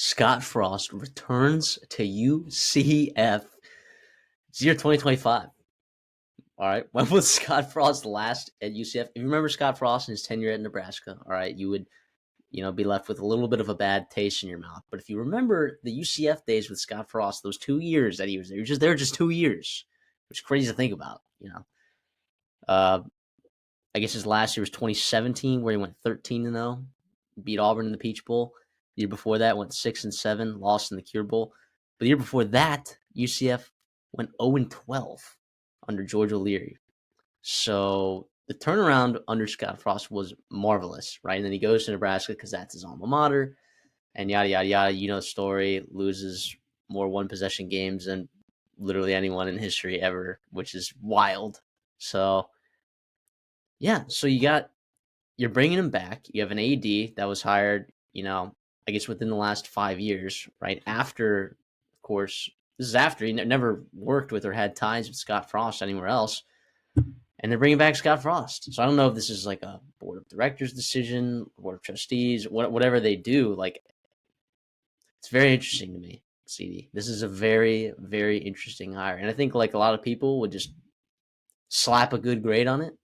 Scott Frost returns to UCF. It's year 2025. All right. When was Scott Frost last at UCF? If you remember Scott Frost and his tenure at Nebraska, all right, you would, be left with a little bit of a bad taste in your mouth. But if you remember the UCF days with Scott Frost, those 2 years that he was there, he was just there just 2 years, which is crazy to think about. Uh, I guess his last year was 2017, where he went 13-0, beat Auburn in the Peach Bowl. The year before that, went 6-7, lost in the Cure Bowl. But the year before that, UCF went 0-12 under George O'Leary. So the turnaround under Scott Frost was marvelous, right? And then he goes to Nebraska because that's his alma mater, and yada, yada, yada. You know the story. Loses more one-possession games than literally anyone in history ever, which is wild. So, yeah. So you're bringing him back. You have an AD that was hired, I guess within the last 5 years, right? After, of course, this is after he never worked with or had ties with Scott Frost anywhere else. And they're bringing back Scott Frost. So I don't know if this is like a board of directors decision, board of trustees, whatever they do. Like, it's very interesting to me, CD. This is a very, very interesting hire. And I think like a lot of people would just slap a good grade on it,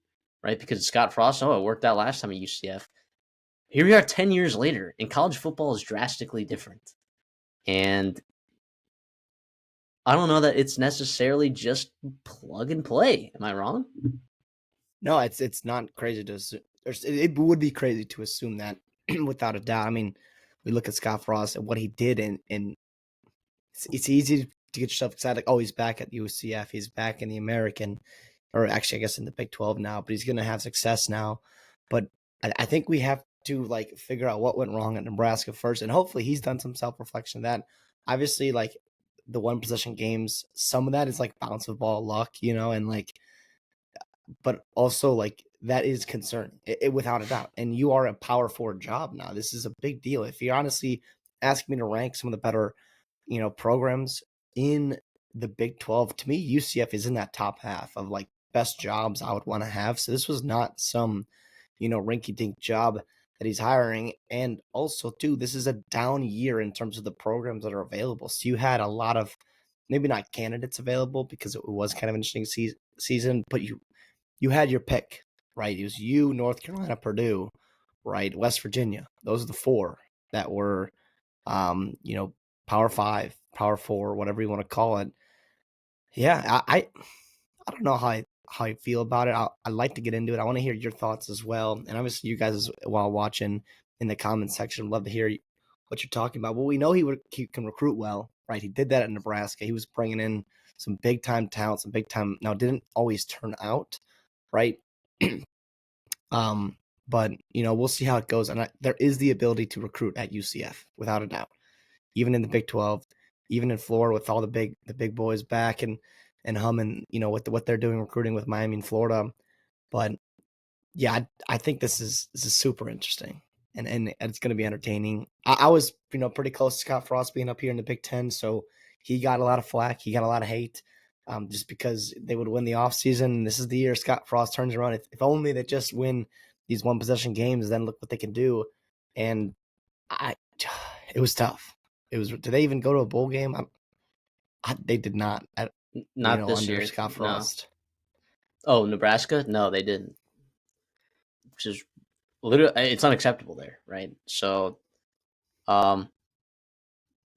right? Because Scott Frost, it worked out last time at UCF. Here we are 10 years later, and college football is drastically different. And I don't know that it's necessarily just plug and play. Am I wrong? No, it's not crazy to assume. It would be crazy to assume that without a doubt. I mean, we look at Scott Frost and what he did, and it's easy to get yourself excited. Like, oh, he's back at UCF. He's back in the American, or actually, I guess in the Big 12 now. But he's going to have success now. But I think we have to like figure out what went wrong at Nebraska first, and hopefully he's done some self-reflection of that. Obviously, like the one possession games, some of that is like bounce of ball luck, and like, but also like that is concerning, without a doubt. And you are a power forward job now. This is a big deal. If you honestly ask me to rank some of the better, programs in the Big 12, to me, UCF is in that top half of like best jobs I would want to have. So this was not some, rinky-dink job that he's hiring. And also, too, this is a down year in terms of the programs that are available. So you had a lot of, maybe not candidates available because it was kind of an interesting season, but you had your pick, right? It was you, North Carolina, Purdue, right? West Virginia. Those are the four that were, Power 5, Power 4, whatever you want to call it. Yeah, I don't know how I feel about it. I'd like to get into it. I want to hear your thoughts as well. And obviously you guys, while watching in the comments section, would love to hear what you're talking about. Well, we know he can recruit well, right? He did that at Nebraska. He was bringing in some big-time talent, some big-time – now, it didn't always turn out, right? But, we'll see how it goes. And there is the ability to recruit at UCF, without a doubt. Even in the Big 12, even in Florida with all the big boys back and humming, what they're doing recruiting with Miami and Florida. But yeah, I think this is super interesting and it's going to be entertaining. I was, pretty close to Scott Frost being up here in the Big 10. So he got a lot of flack. He got a lot of hate just because they would win the offseason. This is the year Scott Frost turns around. If only they just win these one possession games, then look what they can do. And it was tough. Did they even go to a bowl game? They did not. Not this under year. Scott Frost. No. Oh, Nebraska? No, they didn't. Which is literally, it's unacceptable there, right? So, but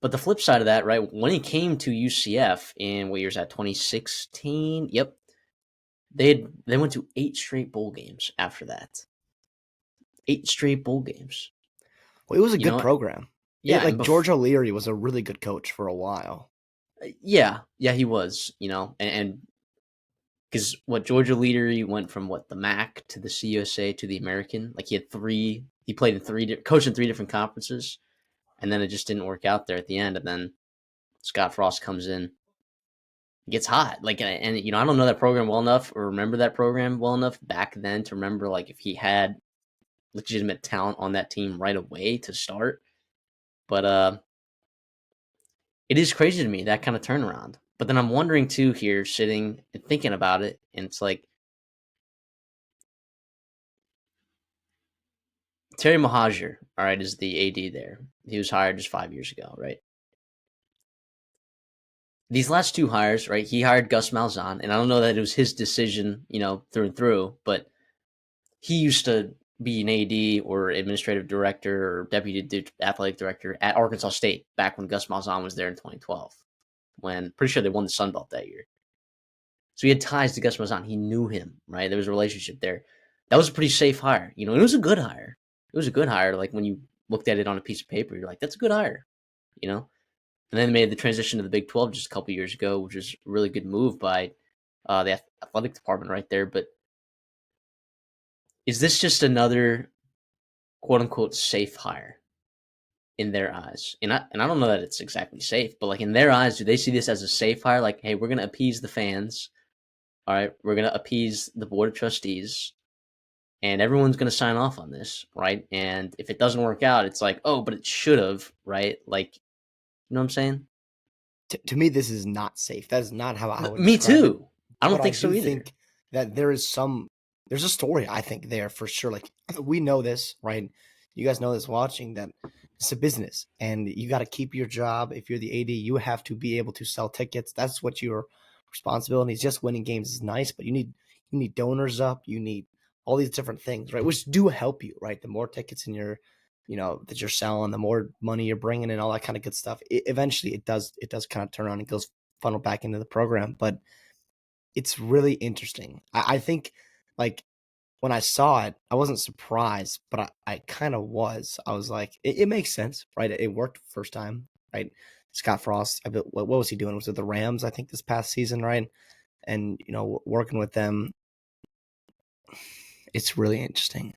the flip side of that, right? When he came to UCF in what year is that? 2016. Yep. They went to 8 straight bowl games after that. 8 straight bowl games. Well, it was a good program. Yeah, George O'Leary was a really good coach for a while. Yeah, he was, and because George O'Leary went from the MAC to the CUSA to the American, like he played in coached in 3 different conferences, and then it just didn't work out there at the end, and then Scott Frost comes in, gets hot, like, and I don't know that program well enough or remember that program well enough back then to remember like if he had legitimate talent on that team right away to start, but it is crazy to me, that kind of turnaround. But then I'm wondering too here, sitting and thinking about it, and it's like Terry Mohajir, all right, is the AD there. He was hired just 5 years ago, right? These last two hires, right? He hired Gus Malzahn, and I don't know that it was his decision, through and through, but he used to be an AD or administrative director or deputy athletic director at Arkansas State back when Gus Malzahn was there in 2012. When pretty sure they won the Sun Belt that year. So he had ties to Gus Malzahn. He knew him, right? There was a relationship there. That was a pretty safe hire. It was a good hire. It was a good hire. Like when you looked at it on a piece of paper, you're like, that's a good hire, And then they made the transition to the Big 12 just a couple years ago, which is a really good move by the athletic department right there. But is this just another quote unquote safe hire in their eyes? And I don't know that it's exactly safe, but like in their eyes, do they see this as a safe hire? Like, hey, we're gonna appease the fans. All right, we're gonna appease the board of trustees, and everyone's gonna sign off on this, right? And if it doesn't work out, it's like, oh, but it should have, right? Like, you know what I'm saying? To me, this is not safe. That is not how I would Me describe it. too. I don't But think I so do either. think that there's a story, I think, there for sure. Like, we know this, right? You guys know this watching, that it's a business and you got to keep your job. If you're the AD, you have to be able to sell tickets. That's what your responsibility is. Just winning games is nice, but you need donors up, you need all these different things, right? Which do help you, right? The more tickets in your, that you're selling, the more money you're bringing in, all that kind of good stuff. Eventually it does kind of turn on and goes funnel back into the program. But it's really interesting. I think, like, when I saw it, I wasn't surprised, but I kind of was. I was like, it makes sense, right? It worked first time, right? Scott Frost, what was he doing? Was it the Rams, I think, this past season, right? And, working with them, it's really interesting.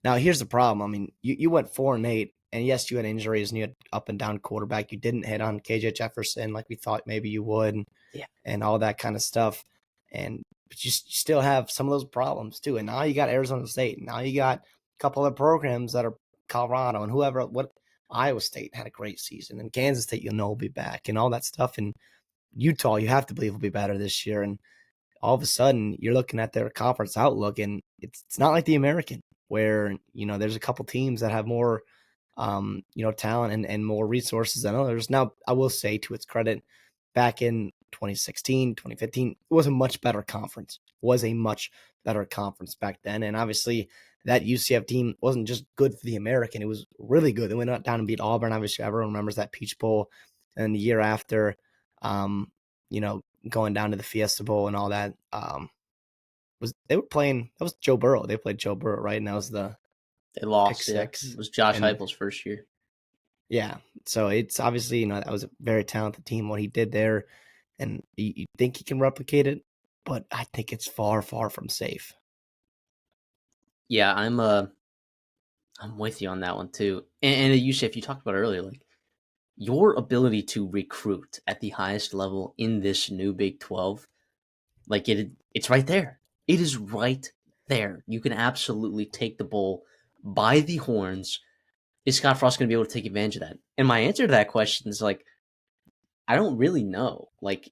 Now, here's the problem. I mean, you went 4-8, and yes, you had injuries and you had up and down quarterback. You didn't hit on KJ Jefferson like we thought maybe you would, Yeah. and all that kind of stuff. But you still have some of those problems too. And now you got Arizona State. And now you got a couple other programs that are Colorado and whoever. What Iowa State had a great season, and Kansas State, will be back, and all that stuff. And Utah, you have to believe will be better this year. And all of a sudden, you're looking at their conference outlook, and it's not like the American, where there's a couple teams that have more talent and more resources than others. Now, I will say, to its credit, back in 2016, 2015, it was a much better conference. Back then. And obviously, that UCF team wasn't just good for the American. It was really good. They went out down and beat Auburn. Obviously, everyone remembers that Peach Bowl. And the year after, you know, going down to the Fiesta Bowl and all that, they were playing, that was Joe Burrow. They played Joe Burrow, right? And that was the They pick lost, yeah. It six. was Josh And Heupel's first year. yeah, so it's obviously, that was a very talented team, what he did there. And you think he can replicate it, but I think it's far, far from safe. Yeah, I'm with you on that one too. And at UCF, you talked about earlier, like your ability to recruit at the highest level in this new Big 12, like it's right there. It is right there. You can absolutely take the bull by the horns. Is Scott Frost going to be able to take advantage of that? And my answer to that question is like, I don't really know. Like,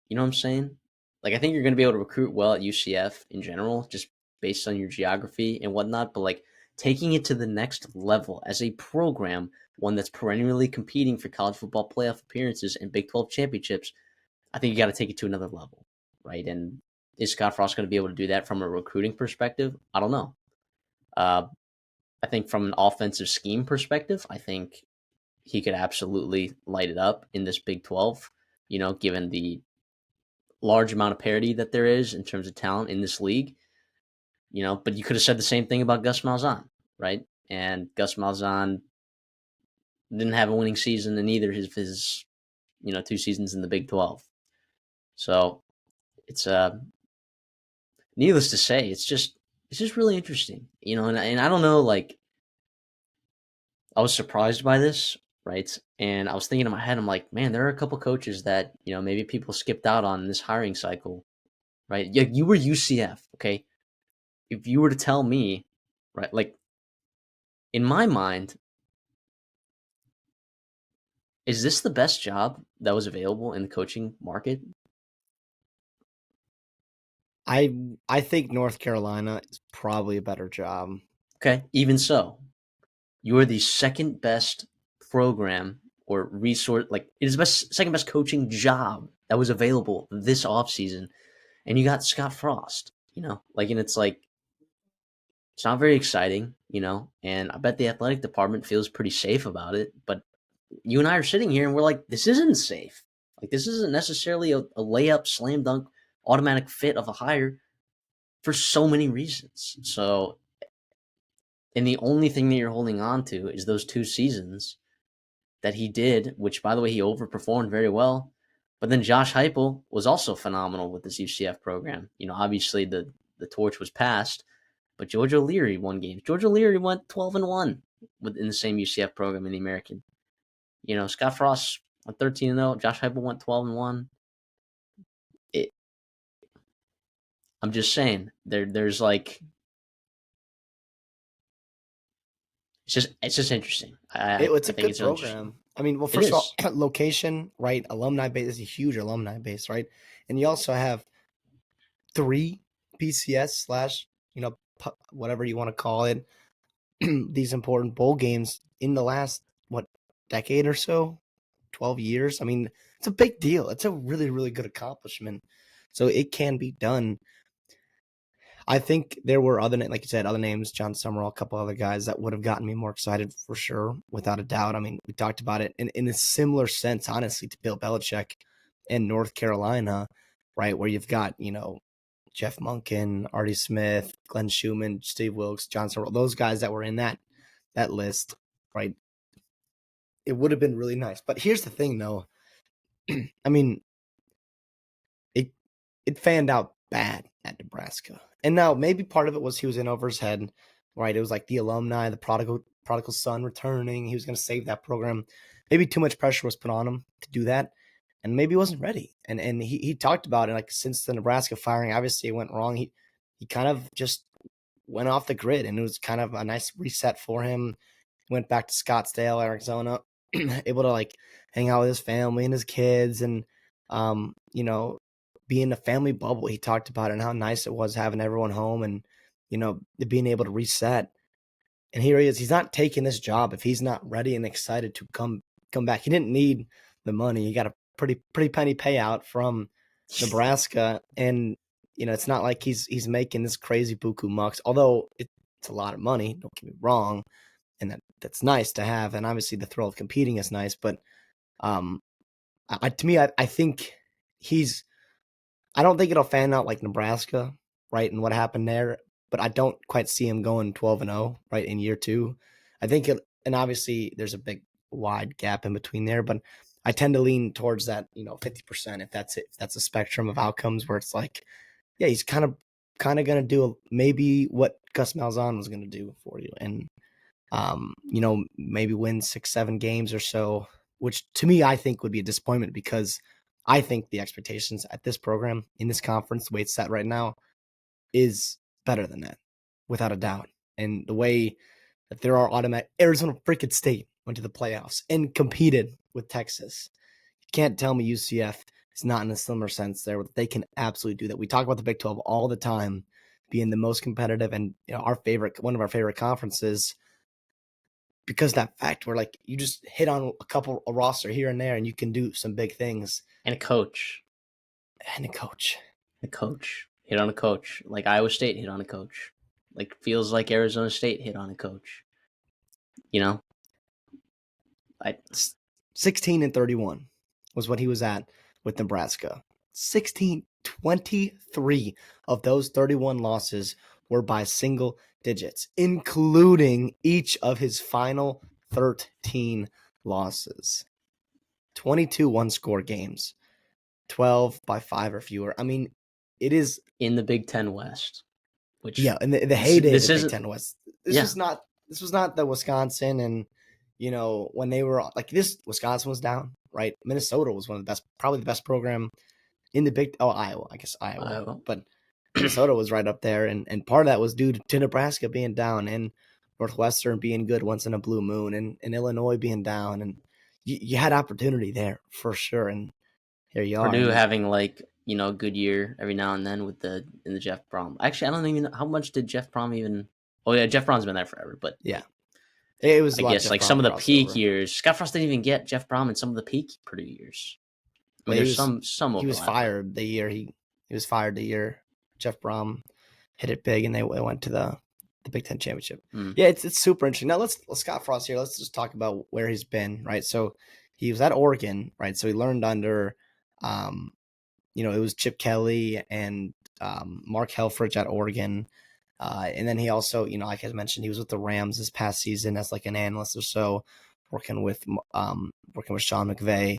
you know what I'm saying? Like, I think you're going to be able to recruit well at UCF in general, just based on your geography and whatnot. But like taking it to the next level as a program, one that's perennially competing for college football playoff appearances and Big 12 championships, I think you got to take it to another level, right? And is Scott Frost going to be able to do that from a recruiting perspective? I don't know. Uh, I think from an offensive scheme perspective, I think he could absolutely light it up in this Big 12, given the large amount of parity that there is in terms of talent in this league. But you could have said the same thing about Gus Malzahn, right? And Gus Malzahn didn't have a winning season in either of his 2 seasons in the Big 12. So it's needless to say, it's just really interesting, and I don't know, like I was surprised by this, right? And I was thinking in my head, I'm like, man, there are a couple coaches that maybe people skipped out on in this hiring cycle, right? Yeah, you were UCF, okay? If you were to tell me, right, like in my mind, is this the best job that was available in the coaching market? I think North Carolina is probably a better job. Okay, even so, you are the second best program or resource, like it is the second best coaching job that was available this offseason. And you got Scott Frost, and it's like, it's not very exciting, and I bet the athletic department feels pretty safe about it. But you and I are sitting here and we're like, this isn't safe. Like, this isn't necessarily a layup, slam dunk, automatic fit of a hire for so many reasons. So, and the only thing that you're holding on to is those 2 seasons that he did, which, by the way, he overperformed very well. But then Josh Heupel was also phenomenal with this UCF program. Obviously the torch was passed, but George O'Leary won games. George O'Leary went 12-1 within the same UCF program in the American. Scott Frost went 13-0. Josh Heupel went 12-1. It. I'm just saying there's like, it's just interesting. I It's a think good it's interesting. program. I mean, well, It first of all, is. location, right? Alumni base is a huge alumni base, right? And you also have 3 PCS slash, whatever you want to call it, these important bowl games in the last, what, decade or so, 12 years. I mean, it's a big deal. It's a really, really good accomplishment. So it can be done. I think there were like you said, other names, John Summerall, a couple other guys that would have gotten me more excited for sure, without a doubt. I mean, we talked about it in a similar sense, honestly, to Bill Belichick in North Carolina, right? Where you've got, Jeff Monken, Artie Smith, Glenn Schumann, Steve Wilkes, John Summerall, those guys that were in that list, right? It would have been really nice. But here's the thing, though. I mean, it fanned out bad at Nebraska. And now maybe part of it was he was in over his head, right? It was like the alumni, the prodigal son returning. He was going to save that program. Maybe too much pressure was put on him to do that, and maybe he wasn't ready. And he talked about it, like, since the Nebraska firing, obviously it went wrong. He kind of just went off the grid, and it was kind of a nice reset for him. He went back to Scottsdale, Arizona, able to like hang out with his family and his kids, and be in a family bubble. He talked about it and how nice it was having everyone home, and being able to reset. And here he is. He's not taking this job if he's not ready and excited to come back. He didn't need the money. He got a pretty penny payout from Nebraska, and it's not like he's making this crazy buku bucks. Although it's a lot of money. Don't get me wrong, and that's nice to have. And obviously the thrill of competing is nice. But to me, I think he's. I don't think it'll fan out like Nebraska, right? And what happened there, but I don't quite see him going 12-0, right, in year 2. I think and obviously there's a big wide gap in between there, but I tend to lean towards that, 50%, if that's it, if that's a spectrum of outcomes where it's like, yeah, he's kind of going to do maybe what Gus Malzahn was going to do for you, and maybe win 6-7 games or so, which to me I think would be a disappointment, because I think the expectations at this program, in this conference, the way it's set right now, is better than that, without a doubt. And the way that there are automatic, Arizona freaking State went to the playoffs and competed with Texas. You can't tell me UCF is not in a similar sense there. They can absolutely do that. We talk about the Big 12 all the time being the most competitive and one of our favorite conferences, because that fact where, like, you just hit on a roster here and there and you can do some big things. And a coach. And a coach. A coach. Hit on a coach. Like Iowa State hit on a coach. Like, feels like Arizona State hit on a coach. I 16-31 was what he was at with Nebraska. 23 of those 31 losses were by single digits, including each of his final 13 losses. 22 one-score games, 12 by 5 or fewer. I mean, it is in the Big Ten West, which in the heyday of the Big isn't Ten West. This was not the Wisconsin, and when they were like this. Wisconsin was down, right? Minnesota was one of the best, probably the best program in the Big. Oh, Iowa, I guess Iowa. But Minnesota was right up there, and part of that was due to Nebraska being down, and Northwestern being good once in a blue moon, and Illinois being down, and you had opportunity there for sure. And here you are. Purdue having a good year every now and then in the Jeff Brom. Actually, I don't even know how much did Jeff Brom even. Oh yeah, Jeff Brom's been there forever, but yeah, It was a I lot of guess Jeff like Brom some of the peak crossover. years. Scott Frost didn't even get Jeff Brom in some of the peak Purdue years. I mean, But there's some he was overlap, but fired the year he was fired the year Jeff Brom hit it big and they went to the Big Ten championship. mm, Yeah, it's super interesting. Now let's Scott Frost here. Let's just talk about where he's been, right? So he was at Oregon, right? So he learned under, it was Chip Kelly and Mark Helfrich at Oregon. And then he also, like I mentioned, he was with the Rams this past season as like an analyst or so, working with Sean McVay.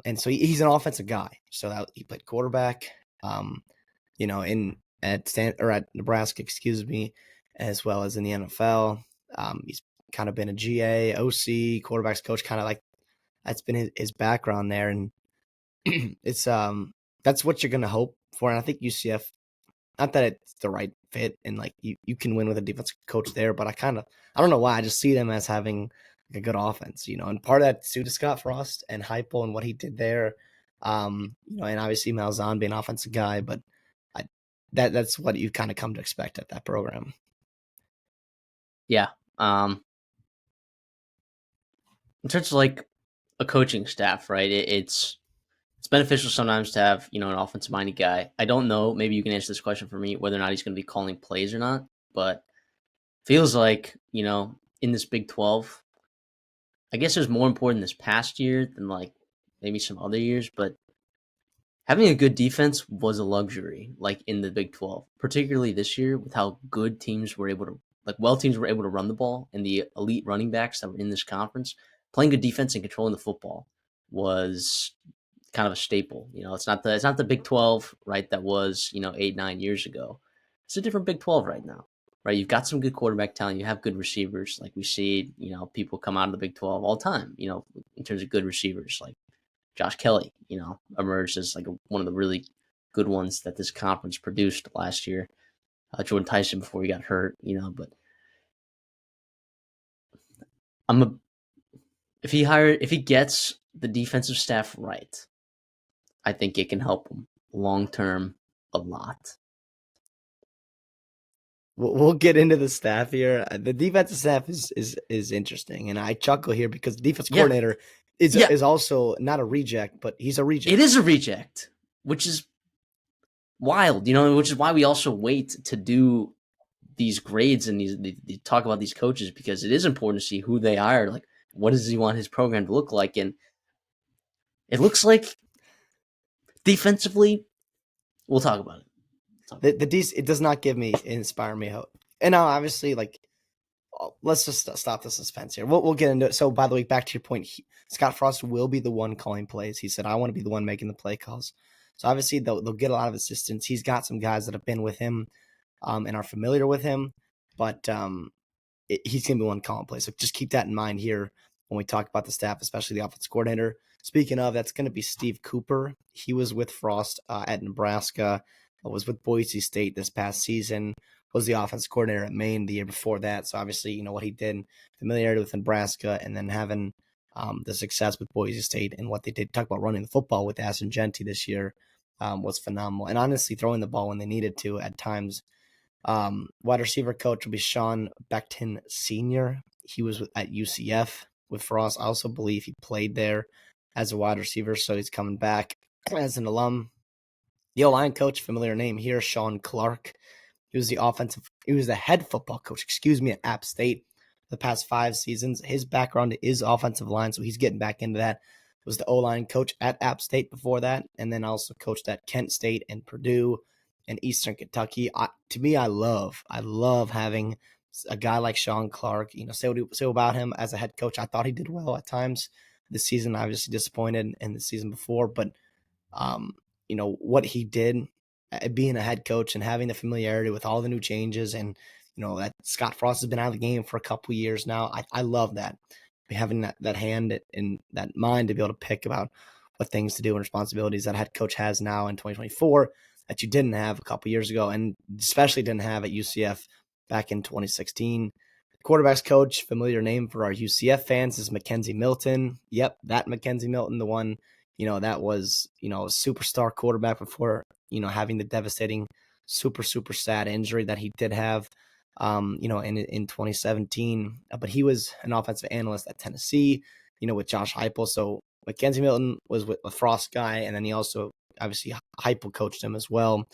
And so he's an offensive guy. So that he played quarterback, at Nebraska, excuse me, as well as in the NFL. He's kind of been a GA, OC, quarterbacks coach, kind of like that's been his background there. And it's that's what you're gonna hope for. And I think UCF, not that it's the right fit and like you can win with a defensive coach there, but I don't know why. I just see them as having like a good offense, and part of that suit to Scott Frost and Heupel and what he did there. And obviously Malzahn being an offensive guy, but I, that's what you kind of come to expect at that program. yeah. In terms of like a coaching staff, right? It's beneficial sometimes to have an offensive minded guy. I don't know. Maybe you can answer this question for me whether or not he's going to be calling plays or not. But feels like in this Big 12, I guess it was more important this past year than like maybe some other years. But having a good defense was a luxury, like in the Big 12, particularly this year with how good teams were able to teams were able to run the ball and the elite running backs that were in this conference. Playing good defense and controlling the football was kind of a staple. It's not the Big 12, right? That was 8-9 years ago. It's a different Big 12 right now, right? You've got some good quarterback talent. You have good receivers, like we see. People come out of the Big 12 all the time. In terms of good receivers, like Josh Kelly, emerged as like one of the really good ones that this conference produced last year. Jordan Tyson before he got hurt, but if he gets the defensive staff right, I think it can help him long term a lot. We'll get into the staff here. The defensive staff is interesting, and I chuckle here because the defense Yeah. coordinator is also not a reject, but he's a reject. It is a reject, which is wild, which is why we also wait to do these grades and these talk about these coaches, because it is important to see who they are. Like, what does he want his program to look like? And it looks like defensively, we'll talk about it. It does not inspire me hope. And now, obviously, like, let's just stop the suspense here. We'll get into it. So, by the way, back to your point, Scott Frost will be the one calling plays. He said, "I want to be the one making the play calls." So, obviously, they'll get a lot of assistance. He's got some guys that have been with him, and are familiar with him, but he's going to be one calling plays. So, just keep that in mind here when we talk about the staff, especially the offensive coordinator. Speaking of, that's going to be Steve Cooper. He was with Frost at Nebraska. Was with Boise State this past season. Was the offensive coordinator at Maine the year before that. So obviously, what he did, familiarity with Nebraska, and then having the success with Boise State and what they did. Talk about running the football with Aston Genty this year was phenomenal. And honestly, throwing the ball when they needed to at times. Wide receiver coach will be Sean Beckton Sr. He was at UCF with Frost. I also believe he played there as a wide receiver, so he's coming back as an alum. The O-line coach, familiar name here, Sean Clark. He was the head football coach, at App State the past 5 seasons. His background is offensive line, so he's getting back into that. Was the O-line coach at App State before that, and then also coached at Kent State and Purdue and Eastern Kentucky. To me, I love having a guy like Sean Clark. Say about him as a head coach. I thought he did well at times this season. Obviously disappointed in the season before, but what he did being a head coach and having the familiarity with all the new changes, and that Scott Frost has been out of the game for a couple of years now. I love that, having that hand and that mind to be able to pick about what things to do and responsibilities that a head coach has now in 2024 that you didn't have a couple of years ago, and especially didn't have at UCF back in 2016. Quarterbacks coach, familiar name for our UCF fans, is Mackenzie Milton. Yep, that Mackenzie Milton, the one that was a superstar quarterback before having the devastating super sad injury that he did have. in 2017. But he was an offensive analyst at Tennessee, with Josh Heupel. So Mackenzie Milton was with a Frost guy, and then he also obviously Heupel coached him as well.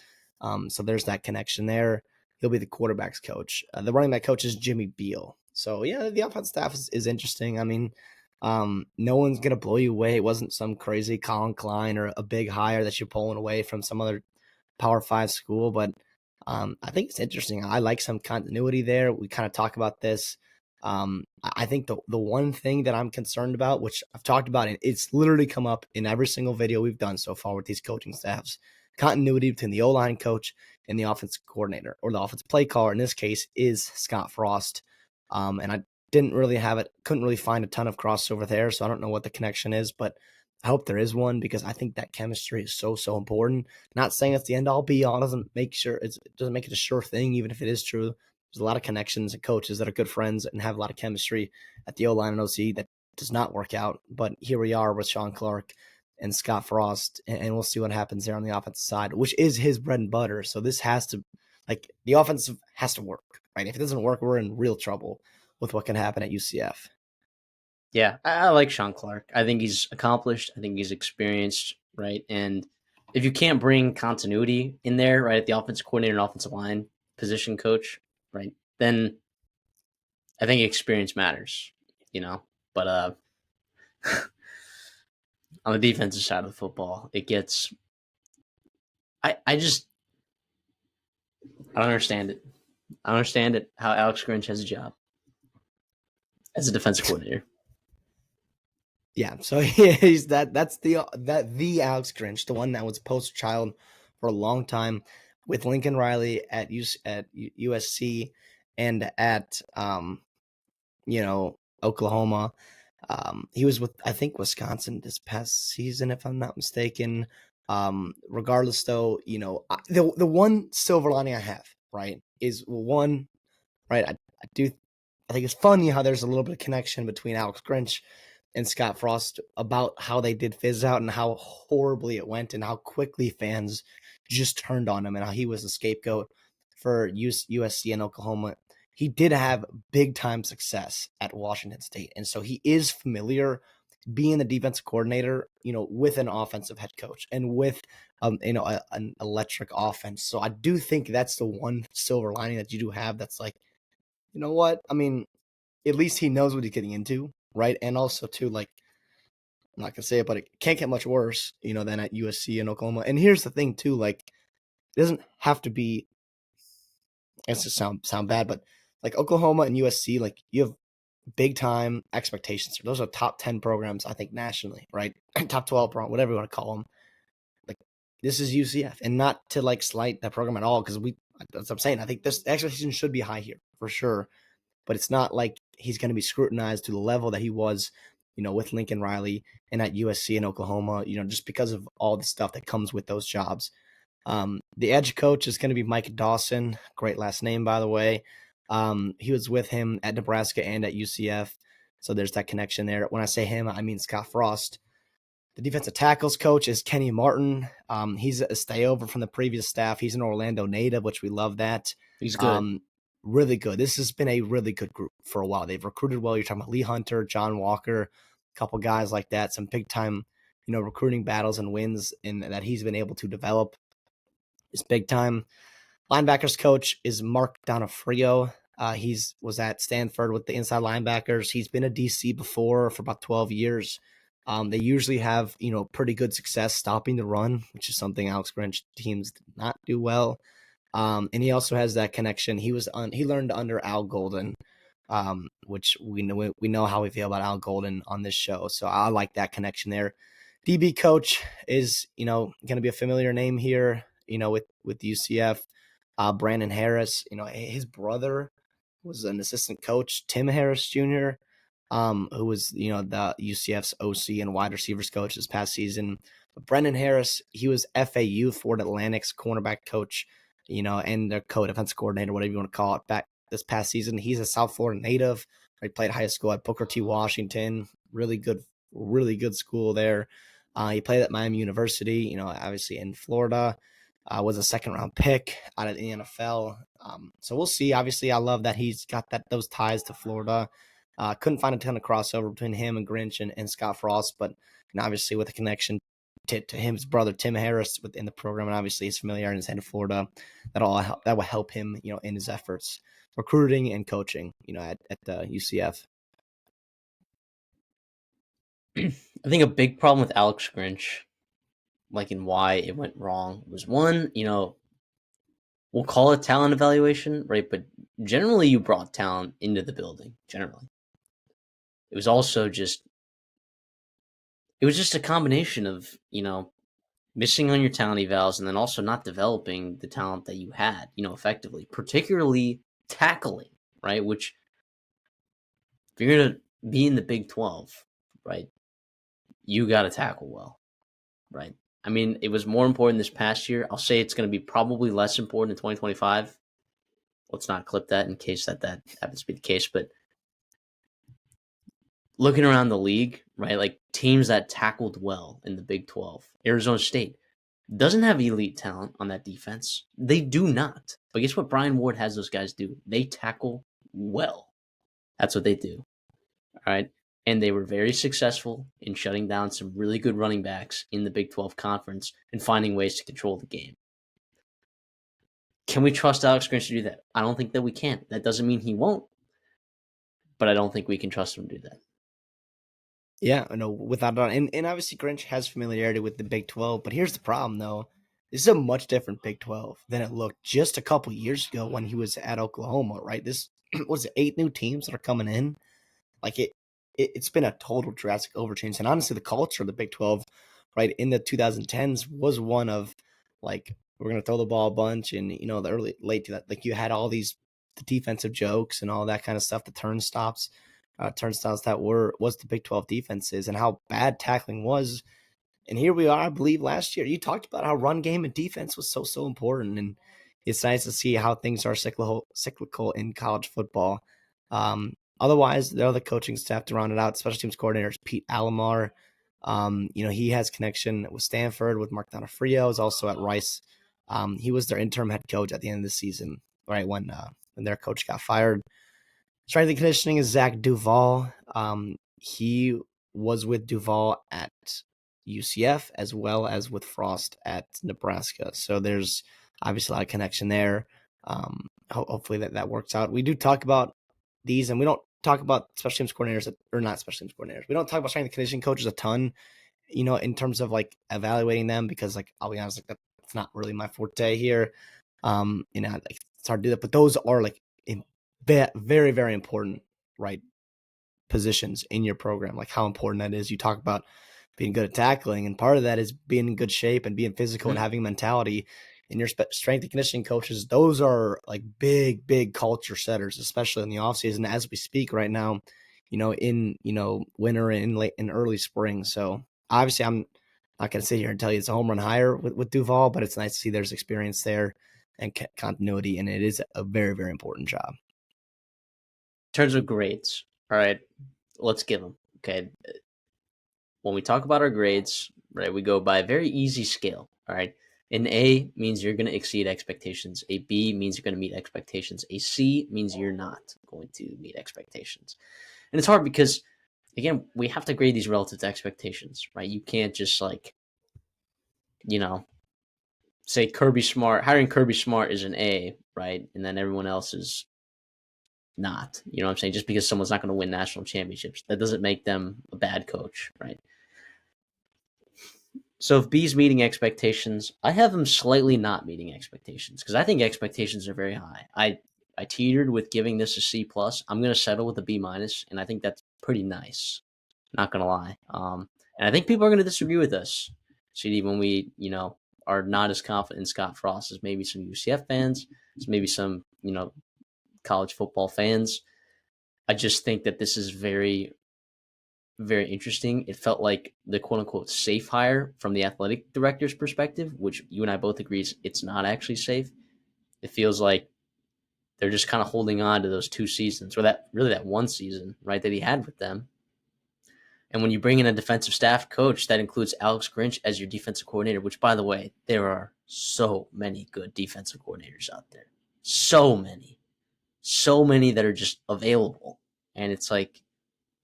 So there's that connection there. He'll be the quarterback's coach. The running back coach is Jimmy Beal. So yeah, the offense staff is interesting. I mean, no one's gonna blow you away. It wasn't some crazy Colin Klein or a big hire that you're pulling away from some other Power Five school, but I think it's interesting. I like some continuity there. We kind of talk about this. I think the one thing that I'm concerned about, which I've talked about, and it's literally come up in every single video we've done so far with these coaching staffs, continuity between the O-line coach and the offensive coordinator, or the offensive play caller in this case is Scott Frost. And I couldn't really find a ton of crossover there, so I don't know what the connection is, but I hope there is one because I think that chemistry is so important. Not saying it's the end all be all, doesn't make it a sure thing, even if it is true. There's a lot of connections and coaches that are good friends and have a lot of chemistry at the O-line and OC that does not work out. But here we are with Sean Clark and Scott Frost, and we'll see what happens there on the offensive side, which is his bread and butter. So this has to, the offensive has to work, right? If it doesn't work, we're in real trouble with what can happen at UCF. Yeah, I like Sean Clark. I think he's accomplished. I think he's experienced, right? And if you can't bring continuity in there, right, at the offensive coordinator and offensive line position coach, right, then I think experience matters, But on the defensive side of the football, it gets. I just I don't understand it. I don't understand it how Alex Grinch has a job as a defensive coordinator. Yeah, so he's that's the Alex Grinch, the one that was poster child for a long time with Lincoln Riley at USC and at Oklahoma. He was with, I think, Wisconsin this past season, if I'm not mistaken. Regardless, though, the one silver lining I have, right, is one, right. I think it's funny how there's a little bit of connection between Alex Grinch and Scott Frost about how they did fizz out and how horribly it went and how quickly fans just turned on him and how he was the scapegoat for USC and Oklahoma. He did have big time success at Washington State. And so he is familiar being the defensive coordinator, with an offensive head coach and with, an electric offense. So I do think that's the one silver lining that you do have that's like, you know what? I mean, at least he knows what he's getting into, right? And also, too, I'm not gonna say it, but it can't get much worse, than at USC and Oklahoma. And here's the thing, too, it doesn't have to be. It's to sound bad, but Oklahoma and USC, you have big time expectations. Those are top 10 programs, I think, nationally, right? Top 12 program, whatever you want to call them. This is UCF, and not to slight that program at all, because that's what I'm saying. I think this expectation should be high here for sure. But it's not like he's going to be scrutinized to the level that he was, with Lincoln Riley and at USC and Oklahoma, just because of all the stuff that comes with those jobs. The edge coach is going to be Mike Dawson. Great last name, by the way. He was with him at Nebraska and at UCF. So there's that connection there. When I say him, I mean Scott Frost. The defensive tackles coach is Kenny Martin. He's a stayover from the previous staff. He's an Orlando native, which we love that. He's good. Really good. This has been a really good group for a while. They've recruited well. You're talking about Lee Hunter, John Walker, a couple guys like that. Some big time, recruiting battles and wins that he's been able to develop. It's big time. Linebackers coach is Mark Donofrio. He's was at Stanford with the inside linebackers. He's been a DC before for about 12 years. They usually have, pretty good success stopping the run, which is something Alex Grinch teams did not do well. And he also has that connection. He learned under Al Golden, which we know how we feel about Al Golden on this show. So I like that connection there. DB coach is, going to be a familiar name here, with UCF. Brandon Harris, his brother was an assistant coach, Tim Harris Jr., who was, the UCF's OC and wide receivers coach this past season. But Brendan Harris, he was FAU, Florida Atlantic's cornerback coach, and their defense coordinator, whatever you want to call it, back this past season. He's a South Florida native. He played high school at Booker T. Washington. Really good school there. He played at Miami University, obviously in Florida. Was a second round pick out of the NFL. So we'll see. Obviously, I love that he's got those ties to Florida. Couldn't find a ton of crossover between him and Grinch and Scott Frost, but obviously with a connection to his brother Tim Harris within the program, and obviously his familiarity in his head of Florida, that will help him, in his efforts recruiting and coaching, at the UCF. I think a big problem with Alex Grinch, like in why it went wrong, was one, we'll call it talent evaluation, right? But generally, you brought talent into the building. Generally, it was also just a combination of missing on your talent evals and then also not developing the talent that you had, effectively, particularly tackling, right? Which if you're gonna be in the Big 12, right, you got to tackle well, right? I mean, it was more important this past year. I'll say it's going to be probably less important in 2025. Let's not clip that in case that happens to be the case. But looking around the league, right, like teams that tackled well in the Big 12, Arizona State doesn't have elite talent on that defense. They do not. But guess what Brian Ward has those guys do? They tackle well. That's what they do. All right. And they were very successful in shutting down some really good running backs in the Big 12 conference and finding ways to control the game. Can we trust Alex Grinch to do that? I don't think that we can. That doesn't mean he won't, but I don't think we can trust him to do that. Yeah, I know, without a doubt. And obviously Grinch has familiarity with the Big 12, but here's the problem though. This is a much different Big 12 than it looked just a couple years ago when he was at Oklahoma, right? This was 8 new teams that are coming in. Like it's been a total drastic overchange. And honestly, the culture of the Big 12, right, in the 2010s was one of like, we're gonna throw the ball a bunch, and the early late to that, like you had all these the defensive jokes and all that kind of stuff, the turnstiles that was the Big 12 defenses and how bad tackling was. And here we are, I believe last year you talked about how run game and defense was so important, and it's nice to see how things are cyclical in college football. Otherwise, the other coaching staff to round it out, special teams coordinators Pete Alomar. He has connection with Stanford with Mark Donofrio, is also at Rice. He was their interim head coach at the end of the season, right when their coach got fired. Strength and conditioning is Zach Duval. He was with Duval at UCF as well as with Frost at Nebraska. So there's obviously a lot of connection there. Hopefully that works out. We do talk about these, and we don't talk about special teams coordinators, or not special teams coordinators. We don't talk about strength and conditioning coaches a ton, in terms of like evaluating them, because like I'll be honest, like that's not really my forte here. Like it's hard to do that, but those are like very, very important, right, positions in your program, like how important that is. You talk about being good at tackling, and part of that is being in good shape and being physical and having mentality. And your strength and conditioning coaches, those are like big culture setters, especially in the offseason as we speak right now, in winter and late and early spring. So obviously I'm not going to sit here and tell you it's a home run hire with Duval, but it's nice to see there's experience there and continuity, and it is a very, very important job. In terms of grades, all right, let's give them. Okay. When we talk about our grades, right, we go by a very easy scale. All right. An A means you're going to exceed expectations. A B means you're going to meet expectations. A C means you're not going to meet expectations. And it's hard because, again, we have to grade these relative to expectations, right? You can't just like, say hiring Kirby Smart is an A, right? And then everyone else is not. You know what I'm saying? Just because someone's not going to win national championships, that doesn't make them a bad coach, right? So if B's meeting expectations, I have him slightly not meeting expectations because I think expectations are very high. I teetered with giving this a C plus. I'm going to settle with a B minus, and I think that's pretty nice. Not going to lie. And I think people are going to disagree with us, CD, when we are not as confident in Scott Frost as maybe some UCF fans, as maybe some college football fans. I just think that this is very, very interesting. It felt like the quote unquote safe hire from the athletic director's perspective, which you and I both agree it's not actually safe. It feels like they're just kind of holding on to those 2 seasons, or that one season, right, that he had with them. And when you bring in a defensive staff coach that includes Alex Grinch as your defensive coordinator, which, by the way, there are so many good defensive coordinators out there. So many. So many that are just available. And it's like,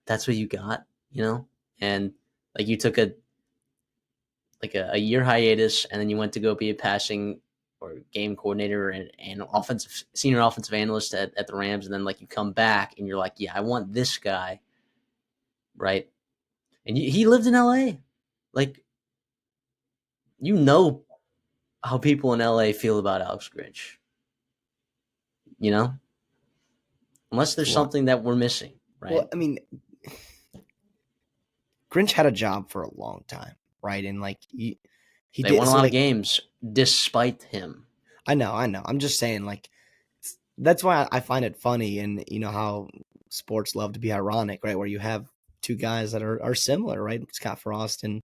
that's what you got, you know? And like you took a year hiatus and then you went to go be a passing or game coordinator and senior offensive analyst at the Rams, and then like you come back and you're like, yeah, I want this guy, right? And he lived in LA. Like, you know how people in LA feel about Alex Grinch, you know? Unless It's there's a lot. something that we're missing, Well, right? I mean, Grinch had a job for a long time, right? And like he They did won a so lot of like games despite him. I know. I'm just saying like that's why I find it funny, and you know how sports love to be ironic, right? Where you have two guys that are similar, right? Scott Frost and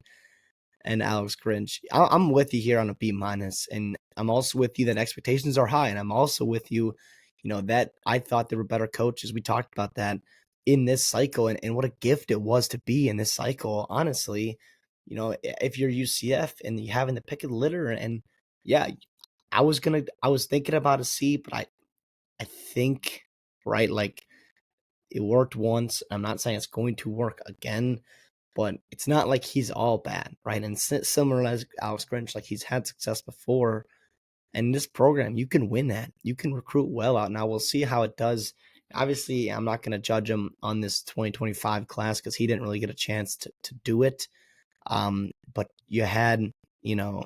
Alex Grinch. I'm with you here on a B minus, and I'm also with you that expectations are high, and I'm also with you, you know, that I thought they were better coaches. We talked about that in this cycle, and what a gift it was to be in this cycle. Honestly, you know, if you're UCF and you having the pick of the litter, and yeah, I was thinking about a C, but I think right, like it worked once. I'm not saying it's going to work again, but it's not like he's all bad, right? And similar as Alex Grinch, like he's had success before. And in this program, you can win that. You can recruit well out. Now we'll see how it does. Obviously, I'm not going to judge him on this 2025 class because he didn't really get a chance to do it. But you had, you know,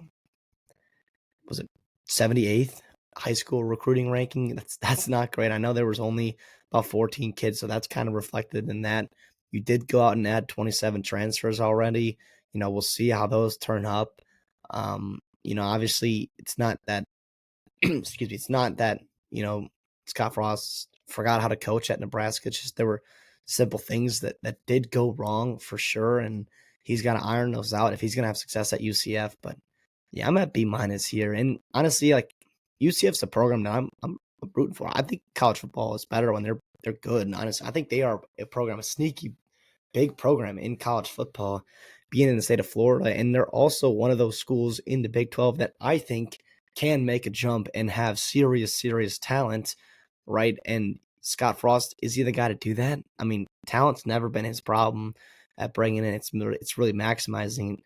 was it 78th high school recruiting ranking? That's not great. I know there was only about 14 kids, so that's kind of reflected in that. You did go out and add 27 transfers already. You know, we'll see how those turn up. You know, obviously it's not that excuse me, it's not that, you know, Scott Frost forgot how to coach at Nebraska. It's just there were simple things that did go wrong for sure, and he's got to iron those out if he's going to have success at UCF. But yeah, I'm at B minus here, and honestly, like UCF's a program that I'm rooting for. I think college football is better when they're good. And honestly, I think they are a program, a sneaky big program in college football, being in the state of Florida. And they're also one of those schools in the Big 12 that I think can make a jump and have serious talent, right? And Scott Frost, is he the guy to do that? I mean, talent's never been his problem at bringing in. It's really maximizing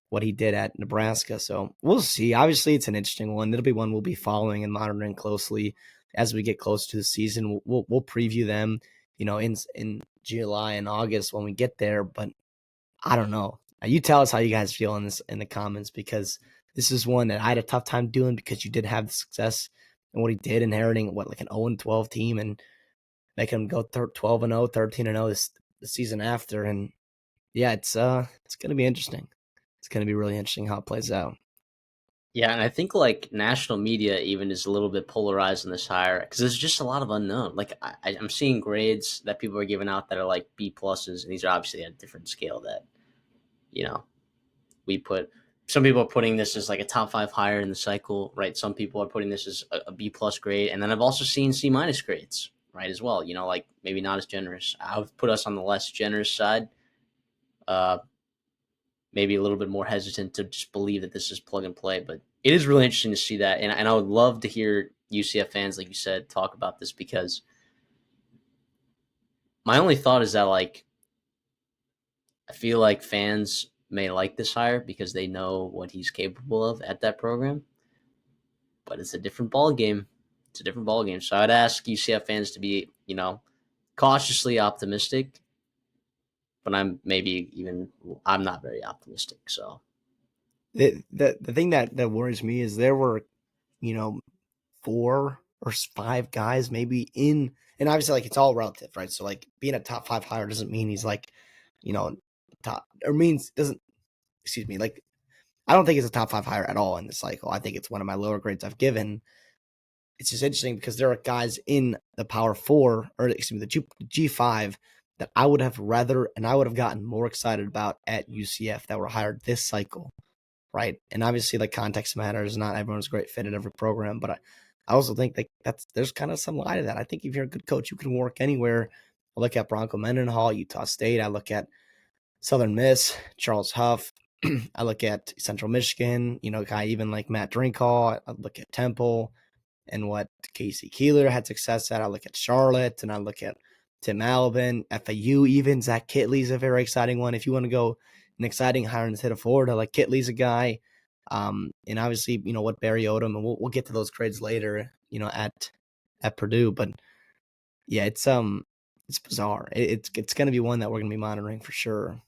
what he did at Nebraska. So we'll see. Obviously, it's an interesting one. It'll be one we'll be following and monitoring closely as we get closer to the season. We'll preview them, you know, in July and August when we get there. But I don't know. You tell us how you guys feel in this in the comments, because this is one that I had a tough time doing because you did have the success and what he did, inheriting what like an 0-12 team and making him go 12-0, 13-0 the season after. And yeah, it's gonna be interesting. It's gonna be really interesting how it plays out. Yeah, and I think like national media even is a little bit polarized in this hire because there's just a lot of unknown. Like I'm seeing grades that people are giving out that are like B pluses, and these are obviously at a different scale that you know we put. Some people are putting this as like a top 5 hire in the cycle, right? Some people are putting this as a B plus grade, and then I've also seen C minus grades, right, as well. You know, like maybe not as generous. I would put us on the less generous side. Uh, Maybe a little bit more hesitant to just believe that this is plug and play. But it is really interesting to see that, and I would love to hear UCF fans, like you said, talk about this because my only thought is that like I feel like fans may like this hire because they know what he's capable of at that program, but it's a different ball game. It's a different ball game. So I'd ask UCF fans to be, cautiously optimistic, but I'm not very optimistic. So The thing that worries me is there were, you know, 4 or 5 guys maybe in, and obviously like it's all relative, right? So like being a top 5 hire doesn't mean he's like, you know, top, or means doesn't, excuse me, like I don't think it's a top 5 hire at all in this cycle. I think it's one of my lower grades I've given. It's just interesting because there are guys in the Power Four, or excuse me, the G5 that I would have rather, and I would have gotten more excited about at UCF that were hired this cycle, right? And obviously, like context matters. Not everyone's a great fit at every program, but I also think that there's kind of some lie to that. I think if you're a good coach, you can work anywhere. I look at Bronco Mendenhall, Utah State. I look at Southern Miss, Charles Huff. I look at Central Michigan, a guy even like Matt Drinkall. I look at Temple and what Casey Keeler had success at. I look at Charlotte and I look at Tim Alvin, FAU even. Zach Kitley's a very exciting one. If you want to go an exciting hire instead of Florida, like Kitley's a guy. And obviously, what Barry Odom, and we'll get to those grades later, at Purdue. But yeah, it's bizarre. It's going to be one that we're going to be monitoring for sure.